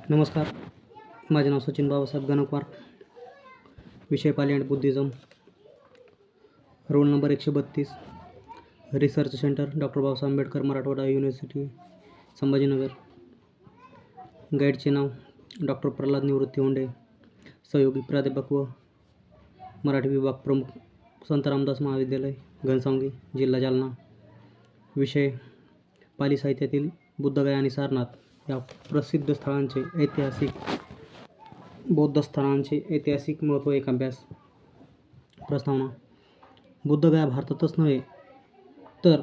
नमस्कार. माझे नाव सचिन बाबासाहेब गणकवार. विषय Pali and Buddhism. Roll number 132. Research centre doctor Babasaheb Ambedkar Marathwada university Sambhajinagar. गाईडचे नाव डॉक्टर प्रल्हाद निवृत्ती होंडे, सहयोगी प्राध्यापक व मराठी विभाग प्रमुख, संत रामदास महाविद्यालय घनसावंगी, जिल्हा जालना. विषय पाली साहित्यातील बुद्धगया आणि सारनाथ या प्रसिद्ध स्थळांचे बौद्ध स्थळांचे ऐतिहासिक महत्त्व. एक अभ्यास. प्रस्तावना. बुद्धगया भारतातच नव्हे तर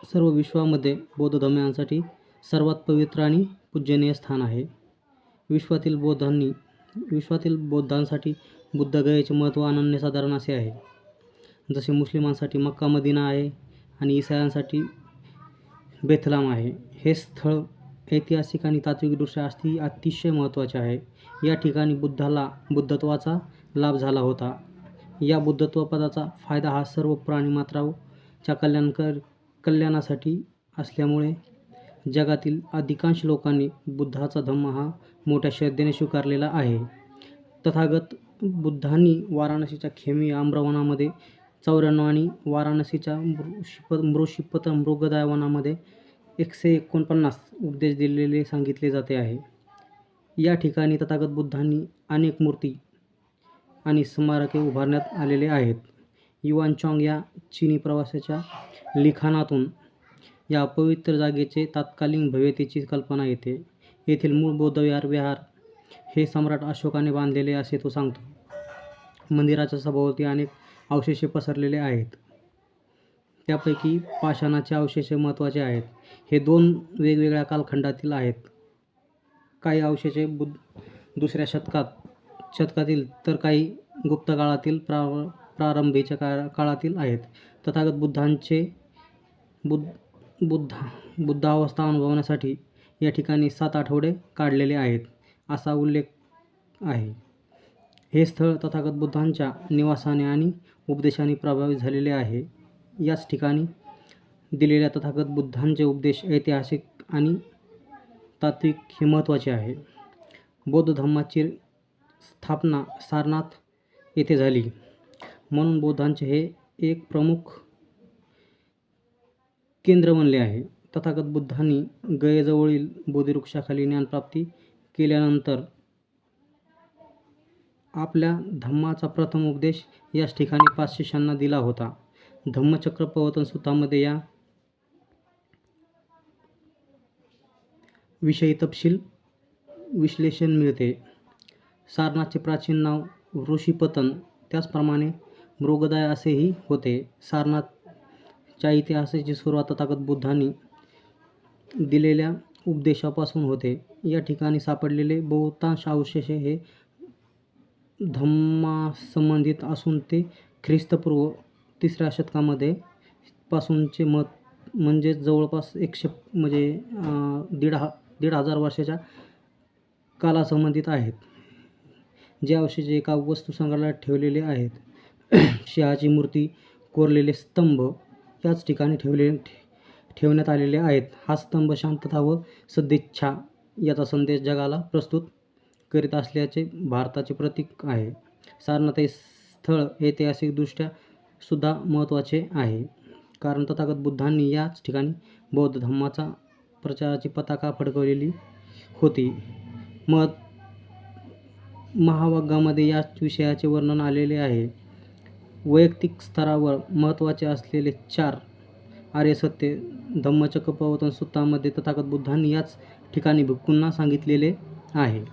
सर्व विश्वामध्ये बौद्ध धर्मियांसाठी सर्वात पवित्र आणि पूजनीय स्थान आहे. विश्वातील बौद्धांसाठी बुद्धगयेचे महत्त्व अनन्यसाधारण असे आहे. जसे मुस्लिमांसाठी मक्का मदिना आहे आणि ईसायांसाठी बेथलाम आहे. हे स्थळ ऐतिहासिक आणि तात्विकदृष्ट्या अतिशय महत्त्वाचे आहे. या ठिकाणी बुद्धत्वाचा लाभ झाला होता. या बुद्धत्वपदाचा फायदा हा सर्व प्राणिमात्राच्या कल्याणासाठी असल्यामुळे जगातील अधिकांश लोकांनी बुद्धाचा धम्म हा मोठ्या श्रद्धेने स्वीकारलेला आहे. तथागत बुद्धांनी वाराणसीच्या खेमी आम्रवनामध्ये 94 आणि वाराणसीच्या मृगदया वनामध्ये 149 उपदेश दिलेले सांगितले जाते आहे. या ठिकाणी तथागत बुद्धांनी अनेक मूर्ती आणि स्मारके उभारण्यात आलेले आहेत. युआन चॉंग या चीनी प्रवासाच्या लिखाणातून या पवित्र जागेचे तत्कालीन भव्यतेची कल्पना येते. येथील मूळ बौद्ध विहार हे सम्राट अशोकाने बांधलेले असे तो सांगतो. मंदिराच्या सभोवती अनेक अवशेष पसरलेले आहेत. त्यापैकी पाषाणाचे अवशेष महत्त्वाचे आहेत. हे 2 वेगवेगळ्या कालखंडातील आहेत. काही अवशेष दुसऱ्या शतकातील तर काही गुप्त काळातील प्रारंभीच्या काळातील आहेत. तथागत बुद्धांचे बुद्धावस्था अनुभवण्यासाठी या ठिकाणी 7 आठवडे काढलेले आहेत असा उल्लेख आहे. हे स्थळ तथागत बुद्धांच्या निवासाने आणि उपदेशाने प्रभावित झालेले आहे. याच ठिकाणी दिलेल्या तथागत बुद्धांचे उपदेश ऐतिहासिक आणि तात्विक हे महत्त्वाचे आहे. बौद्ध धर्माची स्थापना सारनाथ येथे झाली म्हणून बौद्धांचे हे एक प्रमुख केंद्र बनले आहे. तथागत बुद्धांनी गयेजवळील बोधिवृक्षाखाली ज्ञानप्राप्ती केल्यानंतर आपल्या धम्माचा प्रथम उपदेश याच ठिकाणी 5 शिष्यांना दिला होता. धम्मचक्र प्रवर्तन सूत्रामध्ये या विषयी तपशील विश्लेषण मिळते. सारनाथचे प्राचीन नाव ऋषीपतन, त्याचप्रमाणे मृगदया असेही होते. सारनाथच्या इतिहासाची सुरुवात तथागत बुद्धांनी दिलेल्या उपदेशापासून होते. या ठिकाणी सापडलेले बहुतांश अवशेष हे धम्मासंबंधित असून ते ख्रिस्तपूर्व 3ऱ्या शतकामध्ये पासूनचे म्हणजे जवळपास 1,500 वर्षाच्या कालासंबंधित आहेत. जे अवशेष एका वस्तुसंग्रहालयात ठेवलेले आहेत. सिंहाची मूर्ती, कोरलेले स्तंभ याच ठिकाणी ठेवण्यात आलेले आहेत. हा स्तंभ शांतता व सदिच्छा याचा संदेश जगाला प्रस्तुत करीत असल्याचे भारताचे प्रतीक आहे. सारनाथ हे स्थळ ऐतिहासिकदृष्ट्या सुद्धा महत्त्वाचे आहे, कारण तथागत बुद्धांनी याच ठिकाणी बौद्ध धर्माचा प्रचाराची पताका फडकवलेली होती. महावाग्यामध्ये याच विषयाचे वर्णन आलेले आहे. वैयक्तिक स्तरावर महत्त्वाचे असलेले 4 आर्यसत्य धम्मचक्र प्रवर्तन सूत्रामध्ये तथागत बुद्धांनी याच ठिकाणी भिक्खूंना सांगितलेले आहे.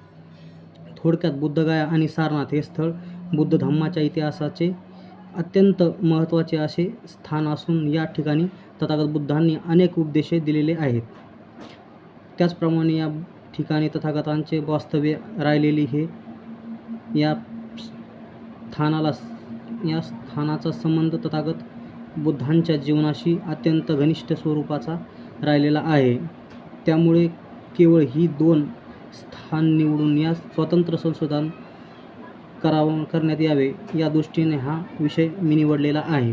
थोडक्यात बुद्धगया आणि सारनाथ हे स्थळ बुद्ध धर्माच्या इतिहासाचे अत्यंत महत्त्वाचे असे स्थान असून या ठिकाणी तथागत बुद्धांनी अनेक उपदेश दिलेले आहेत. त्याचप्रमाणे या ठिकाणी तथागतांचे वास्तव्य राहिलेली हे या स्थानाचा संबंध तथागत बुद्धांच्या जीवनाशी अत्यंत घनिष्ठ स्वरूपाचा राहिलेला आहे. त्यामुळे केवळ ही 2 स्थान निवडून या स्वतंत्र संशोधन करण्यात यावे या दृष्टीने हा विषय मी निवडलेला आहे.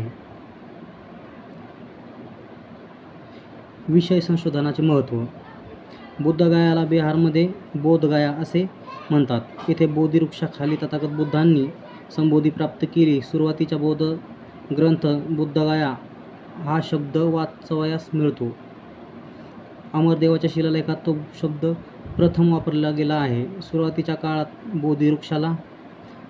विषय संशोधनाचे महत्त्व. बुद्धगयाला बिहारमध्ये बोधगया असे म्हणतात. येथे बोधिवृक्षाखाली तथागत बुद्धांनी संबोधी प्राप्त केली. सुरुवातीचा बौद्ध ग्रंथ बुद्धगया हा शब्द वाचवयास मिळतो. अमरदेवाच्या शिलालेखात तो शब्द प्रथम वापरला गेला आहे. सुरुवातीच्या काळात बोधिवृक्षाला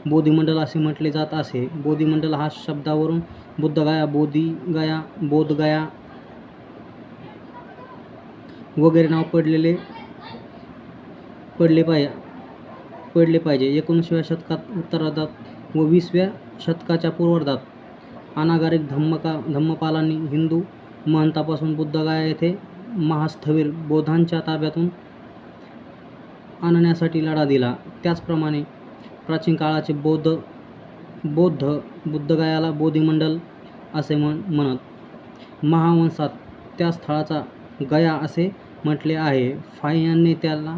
बोधिमंडल असे म्हटले जात असे. बोधिमंडल हा शब्दावरून बुद्धगया, बोधिगया, बोधगया वगैरे नाव पडले पाहिजे. 19व्या शतकात उत्तरार्धात व 20व्या शतकाच्या पूर्वार्धात अनागारिक धम्मपालांनी हिंदू महंतापासून बुद्धगया येथे महास्थविर बौद्धांच्या ताब्यातून आणण्यासाठी लढा दिला. त्याचप्रमाणे प्राचीन काळाचे बौद्ध बुद्धगयाला बोधिमंडल असे म्हणत. महावंशात त्या स्थळाचा गया असे म्हटले आहे. फाई यांनी त्याला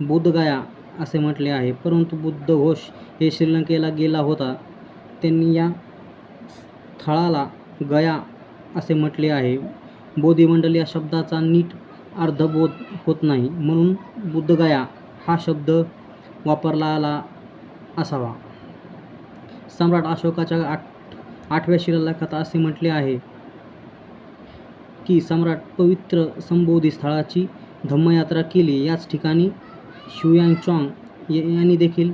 बुद्धगया असे म्हटले आहे. परंतु बुद्धघोष हे श्रीलंकेला गेला होता. त्यांनी या स्थळाला गया असे म्हटले आहे. बोधिमंडल या शब्दाचा नीट अर्थबोध होत नाही, म्हणून बुद्धगया हा शब्द वापरला आला असावा. सम्राट अशोकाच्या 8व्या शिलालेखात असे म्हटले आहे की सम्राट पवित्र संबोधी स्थळाची धम्मयात्रा केली. याच ठिकाणी ह्युयांग यांनी देखील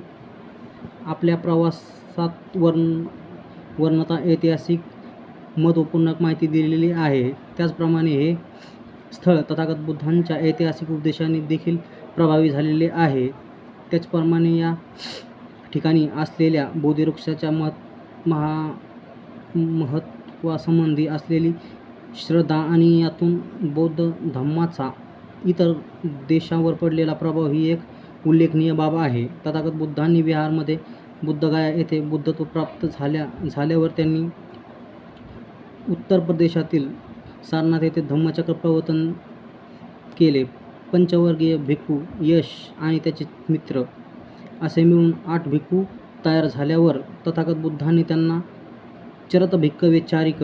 आपल्या प्रवासात वर्णता ऐतिहासिक महत्त्वपूर्ण माहिती दिलेली आहे. त्याचप्रमाणे हे स्थळ तथागत बुद्धांच्या ऐतिहासिक उपदेशांनी देखील प्रभावी झालेले आहे. त्याचप्रमाणे या ठिकाणी असलेल्या बोधिवृक्षाच्या महत्त्वासंबंधी असलेली श्रद्धा आणि यातून बौद्ध धम्माचा इतर देशांवर पडलेला प्रभाव ही एक उल्लेखनीय बाब आहे. तथागत बुद्धांनी बिहारमध्ये बुद्धगया येथे बुद्धत्व प्राप्त झाल्यावर त्यांनी उत्तर प्रदेशातील सारनाथ येथे धम्मचक्र प्रवर्तन केले. पंचवर्गीय भिक्खू यश आणि त्याचे मित्र असे मिळून 8 भिक्खू तयार झाल्यावर तथागत बुद्धांनी त्यांना चरत भिक्खवे चारिक,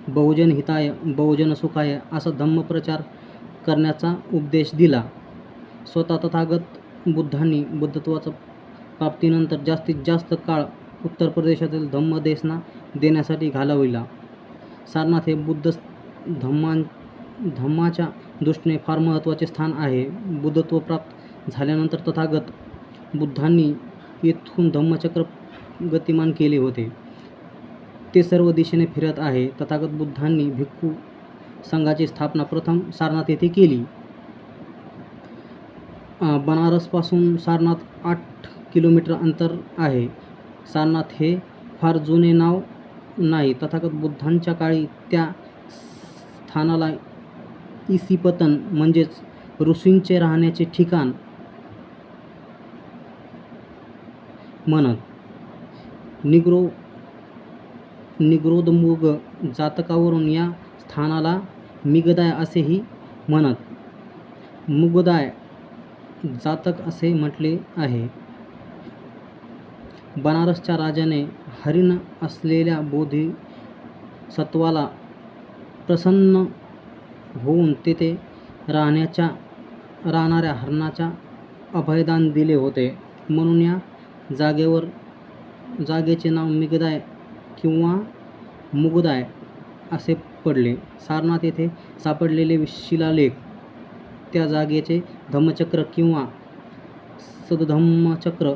बहुजन हिताय, बहुजन सुखाय असा धम्मप्रचार करण्याचा उपदेश दिला. स्वतः तथागत बुद्धांनी बुद्धत्वाच्या प्राप्तीनंतर जास्तीत जास्त काळ उत्तर प्रदेशातील धम्मदेसना देण्यासाठी घालविला. सारनाथ हे बुद्ध धम्माच्या दृष्टीने फार महत्त्वाचे स्थान आहे. बुद्धत्व प्राप्त झाल्यानंतर तथागत बुद्धांनी येथून धम्मचक्र गतिमान केले होते. ते सर्व दिशेने फिरत आहे. तथागत बुद्धांनी भिक्खू संघाची स्थापना प्रथम सारनाथ येथे केली. बनारसपासून सारनाथ 8 किलोमीटर अंतर आहे. सारनाथ हे फार जुने नाव नाही. तथागत बुद्धांच्या काळी त्या स्थानाला इसिपतन म्हणजेच ऋषींचे राहण्याचे ठिकाण म्हणत. निग्रोधमुग जातकावरून या स्थानाला मिगदाय असेही म्हणत. मुगदाय जातक असे म्हटले आहे. बनारसच्या राजाने हरिण असलेल्या बोधिसत्वाला प्रसन्न होऊन तेथे राहणाऱ्या हरणाच्या अभयदान दिले होते. म्हणून या जागेचे नाव मिगदाय किंवा मुगदाय असे पडले. सारनाथ येथे सापडलेले शिलालेख त्या जागेचे धम्मचक्र किंवा सद्धम्मचक्र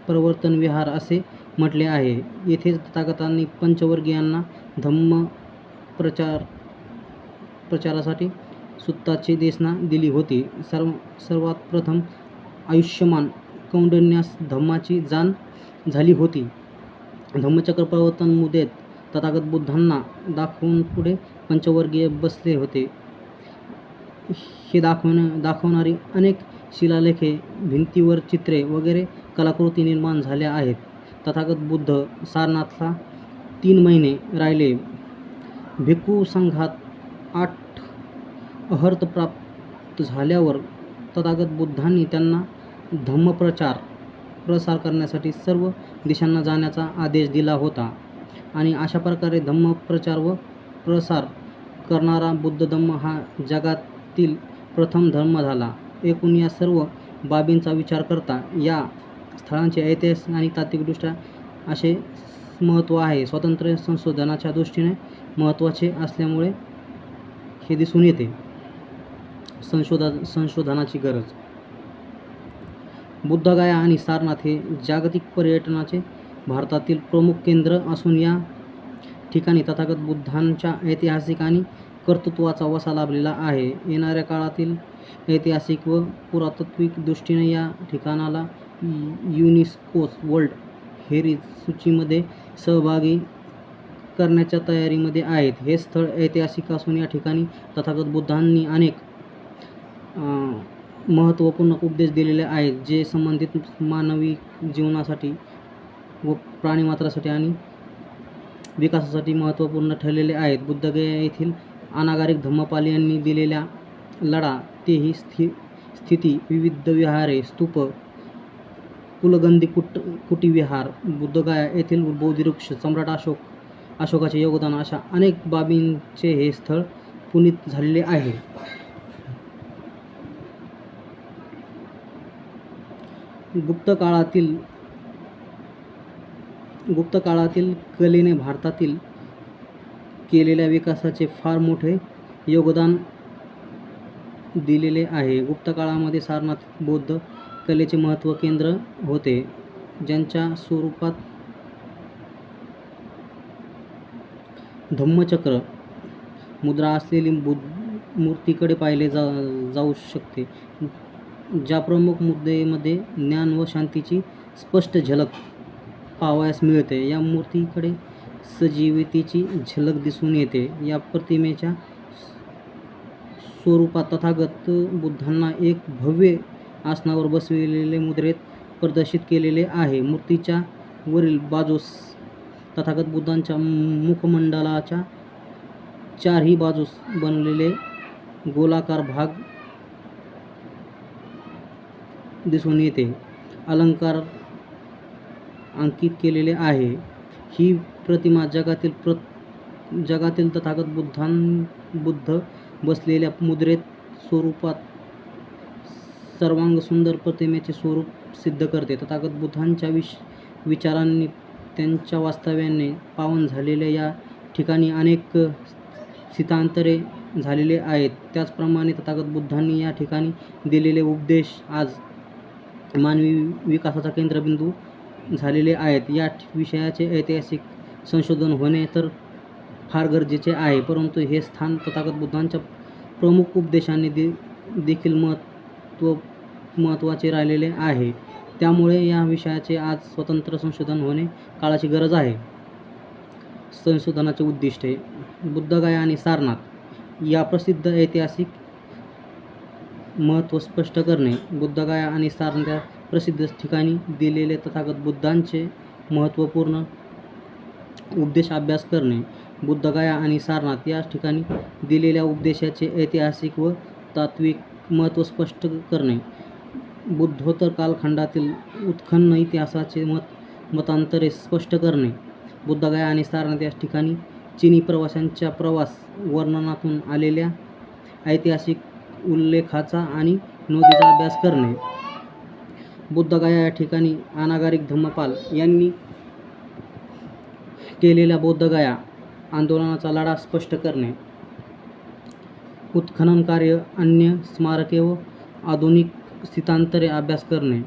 प्रवर्तन विहार असे म्हटले आहे. येथेच तथागतांनी पंचवर्गीयांना धम्म प्रचारासाठी सुत्ताची देसना दिली होती. सर्वात प्रथम आयुष्यमान कौंडिण्यास धम्माची जाण झाली होती. धम्मचक्र प्रवर्तन मुदेत तथागत बुद्धांना दाखवून पुढे पंचवर्गीय बसले होते. हे दाखवणारी अनेक शिलालेखे, भिंतीवर चित्रे वगैरे कलाकृती निर्माण झाल्या आहेत. तथागत बुद्ध सारनाथला 3 महिने राहिले. भिक्खू संघात 8 अर्हत प्राप्त झाल्यावर तथागत बुद्धांनी त्यांना प्रसार करण्यासाठी सर्व दिशांना जाण्याचा आदेश दिला होता आणि अशा प्रकारे धम्मप्रचार व प्रसार करणारा बुद्ध धम्म हा जगातील प्रथम धर्म झाला. एकूण या सर्व बाबींचा विचार करता या स्थळांचे ऐतिहासिक आणि तात्विकदृष्ट्या असे महत्त्व आहे. स्वातंत्र्य संशोधनाच्या दृष्टीने महत्त्वाचे असल्यामुळे हे दिसून येते. संशोधनाची गरज. बुद्धगया आणि सारनाथ हे जागतिक पर्यटनाचे भारतातील प्रमुख केंद्र असून या ठिकाणी तथागत बुद्धांच्या ऐतिहासिक आणि कर्तृत्वाचा वसा लाभलेला आहे. येणाऱ्या काळातील ऐतिहासिक व पुरातत्विक दृष्टीने या ठिकाणाला युनेस्को वर्ल्ड हेरिटेज सूचीमध्ये सहभागी करण्याच्या तयारीमध्ये आहेत. हे स्थळ ऐतिहासिक असून या ठिकाणी तथागत बुद्धांनी अनेक महत्त्वपूर्ण उपदेश दिलेले आहेत, जे संबंधित मानवी जीवनासाठी व प्राणिमात्रासाठी आणि विकासासाठी महत्त्वपूर्ण ठरलेले आहेत. बुद्धगया येथील अनागारिक धम्मपाल यांनी दिलेला लढा, तेही स्थिती, विविध विहारे, स्तूप, कुलगंदी कुटीविहार, बुद्धगया येथील बोधिवृक्ष, सम्राट अशोकाचे योगदान अशा अनेक बाबींचे हे स्थळ पुनीत झालेले आहे. गुप्त काळातील कलेने भारतातील केलेल्या विकासाचे फार मोठे योगदान दिलेले आहे. गुप्त काळामध्ये सारनाथ बौद्ध कलेचे महत्त्व केंद्र होते, ज्यांच्या स्वरूपात धम्मचक्र मुद्रा असलेली मूर्तीकडे पाहिले जाऊ शकते, ज्या प्रमुख मुद्रेमध्ये ज्ञान व शांतीची स्पष्ट झलक पाहावयास मिळते. या मूर्तीकडे सजीवतेची झलक दिसून येते. या प्रतिमेच्या स्वरूपात तथागत बुद्धांना एक भव्य आसनावर बसविलेले मुद्रेत प्रदर्शित केलेले आहे. मूर्तीच्या वरील बाजूस तथागत बुद्धांच्या मुखमंडलाच्या चारही बाजूस बनलेले गोलाकार भाग दिसून येते. अलंकार अंकित केलेले आहे. ही प्रतिमा जगातील तथागत बुद्ध बसलेल्या मुद्रेत स्वरूपात सर्वांग सुंदर प्रतिमेचे स्वरूप सिद्ध करते. तथागत बुद्धांच्या विचारांनी त्यांच्या वास्तव्याने पावन झालेल्या या ठिकाणी अनेक स्थितांतरे झालेले आहेत. त्याचप्रमाणे तथागत बुद्धांनी या ठिकाणी दिलेले उपदेश आज मानवी विकासाचा केंद्रबिंदू झालेले आहेत. या विषयाचे ऐतिहासिक संशोधन होणे तर फार गरजेचे आहे, परंतु हे स्थान तथागत बुद्धांच्या प्रमुख उपदेशांनी देखील महत्त्वाचे राहिलेले आहे. त्यामुळे या विषयाचे आज स्वतंत्र संशोधन होणे काळाची गरज आहे. संशोधनाचे उद्दिष्टे. बुद्धगया आणि सारनाथ या प्रसिद्ध ऐतिहासिक महत्त्व स्पष्ट करणे. बुद्धगया आणि सारनाथ या प्रसिद्ध ठिकाणी दिलेले तथागत बुद्धांचे महत्त्वपूर्ण उपदेश अभ्यास करणे. बुद्धगया आणि सारनाथ या ठिकाणी दिलेल्या उपदेशाचे ऐतिहासिक व तात्विक महत्त्व स्पष्ट करणे. बुद्धोत्तर कालखंडातील उत्खनन इतिहासाचे मतांतरे स्पष्ट करणे. बुद्धगया आणि सारनाथ या ठिकाणी चीनी प्रवाशांच्या प्रवास वर्णनातून आलेल्या ऐतिहासिक उल्लेखाचा आणि नोंदीचा अभ्यास करणे. बुद्धगया या ठिकाणी अनागारिक धम्मपाल यांनी केलेल्या बौद्धगया आंदोलनाचा लढा स्पष्ट करणे. उत्खनन कार्य, अन्य स्मारके व आधुनिक स्थितांतरे अभ्यास करणे.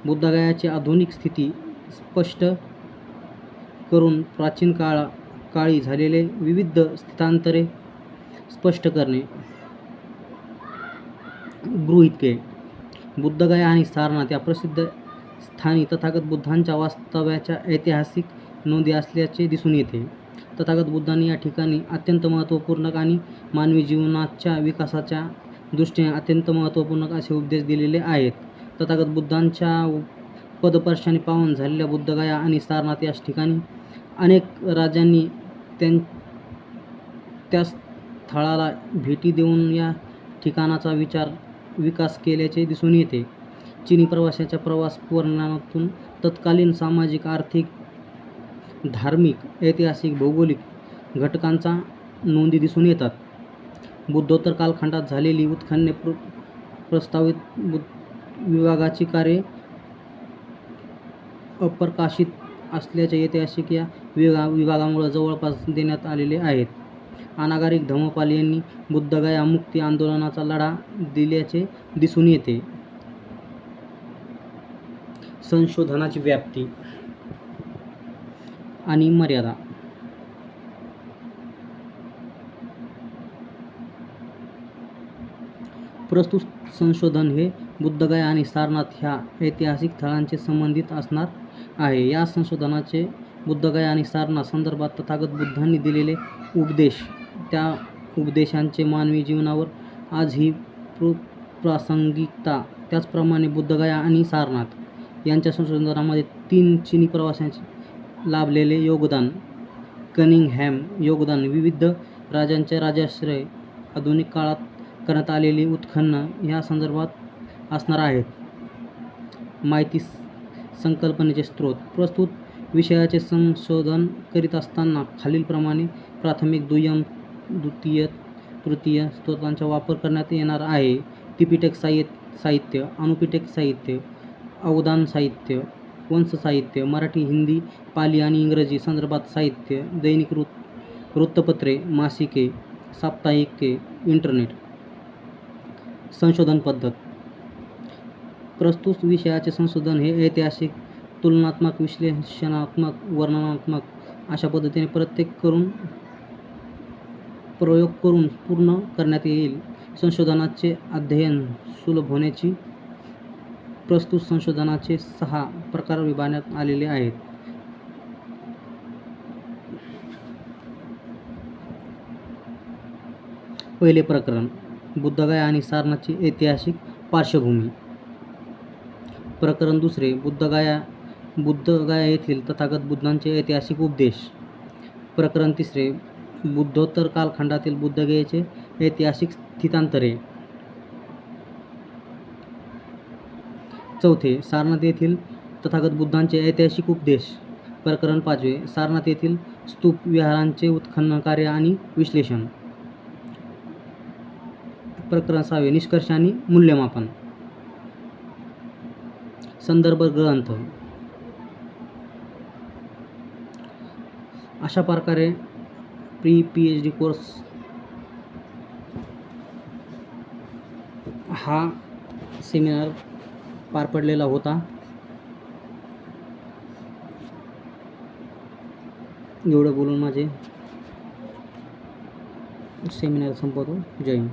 बुद्धगयाची आधुनिक स्थिती स्पष्ट करून प्राचीन काळी झालेले विविध स्थितांतरे स्पष्ट करणे. गृहीतके. बुद्धगया आणि सारनाथ या प्रसिद्ध स्थानी तथागत बुद्धांच्या वास्तव्याच्या ऐतिहासिक नोंदी असल्याचे दिसून येते. तथागत बुद्धांनी या ठिकाणी अत्यंत महत्त्वपूर्ण आणि मानवी जीवनाच्या विकासाच्या दृष्टीने अत्यंत महत्त्वपूर्ण असे उपदेश दिलेले आहेत. तथागत बुद्धांच्या पदस्पर्शाने पावन झालेल्या बुद्धगया आणि सारनाथ या ठिकाणी अनेक राजांनी त्या स्थळाला भेटी देऊन या ठिकाणाचा विकास केल्याचे दिसून येते. चीनी प्रवाशांच्या प्रवास वर्णनातून तत्कालीन सामाजिक, आर्थिक, धार्मिक, ऐतिहासिक, भौगोलिक घटकांचा नोंदी दिसून येतात. बुद्धोत्तर कालखंडात झालेली उत्खनने प्रस्तावित विभागाची कार्ये अप्रकाशित असल्याचे ऐतिहासिक या विभागामुळे जवळपास देण्यात आलेले आहेत. अनागरिक धम्मपाल यांनी बुद्धगया मुक्ती आंदोलनाचा लढा दिल्याचे दिसून येते. संशोधनाची व्याप्ती आणि मर्यादा. प्रस्तुत संशोधन हे बुद्धगया आणि सारनाथ ह्या ऐतिहासिक स्थळांचे संबंधित असणार आहे. या संशोधनाचे बुद्धगया आणि सारनाथ संदर्भात तथागत बुद्धांनी दिलेले उपदेश, त्या उपदेशांचे मानवी जीवनावर आजही प्रासंगिकता, त्याचप्रमाणे बुद्धगया आणि सारनाथ यांच्या संशोधनामध्ये 3 चीनी प्रवाशांचे लाभलेले योगदान, कनिंगहॅम योगदान, विविध राजांचे राजाश्रय, आधुनिक काळात करण्यात आलेली उत्खनन ह्या संदर्भात असणार आहेत. माहिती संकल्पनेचे स्रोत. प्रस्तुत विषयाचे संशोधन करीत असताना खालीलप्रमाणे प्राथमिक, दुय्यम, द्वितीय, तृतीय स्रोतांचा वापर करण्यात येणार आहे. त्रिपिटक साहित्य, अनुपिटक साहित्य, अवधान साहित्य, वंश साहित्य, मराठी, हिंदी, पाली आणि इंग्रजी संदर्भात साहित्य, दैनिक वृत्तपत्रे, मासिके, साप्ताहिके, इंटरनेट. संशोधन पद्धत. प्रस्तुत विषयाचे संशोधन हे ऐतिहासिक, तुलनात्मक, विश्लेषणात्मक, वर्णनात्मक अशा पद्धतीने प्रयोग करून पूर्ण करण्यात येईल. संशोधनाचे अध्ययन सुलभ होण्याची प्रस्तुत संशोधनाचे 6 प्रकार विभागण्यात आलेले आहेत. पहिले प्रकरण, बुद्धगया आणि सारनाथची ऐतिहासिक पार्श्वभूमी. प्रकरण दुसरे, बुद्धगया येथील तथागत बुद्धांचे ऐतिहासिक उपदेश. प्रकरण तिसरे, बुद्धोत्तर कालखंडातील बुद्धगयेचे ऐतिहासिक स्थितांतरे. चौथे, सारनाथ येथील तथागत बुद्धांचे ऐतिहासिक उपदेश. प्रकरण पाचवे, सारनाथ येथील स्तूप विहारांचे उत्खनन कार्य आणि विश्लेषण. प्रकरण 6, निष्कर्ष आणि मूल्यमापन. संदर्भ ग्रंथ. अशा प्रकारे PhD कोर्स हा सेमिनार पार पडलेला होता. एवढं बोलून माझे सेमिनार संपवतो. जय हिंद.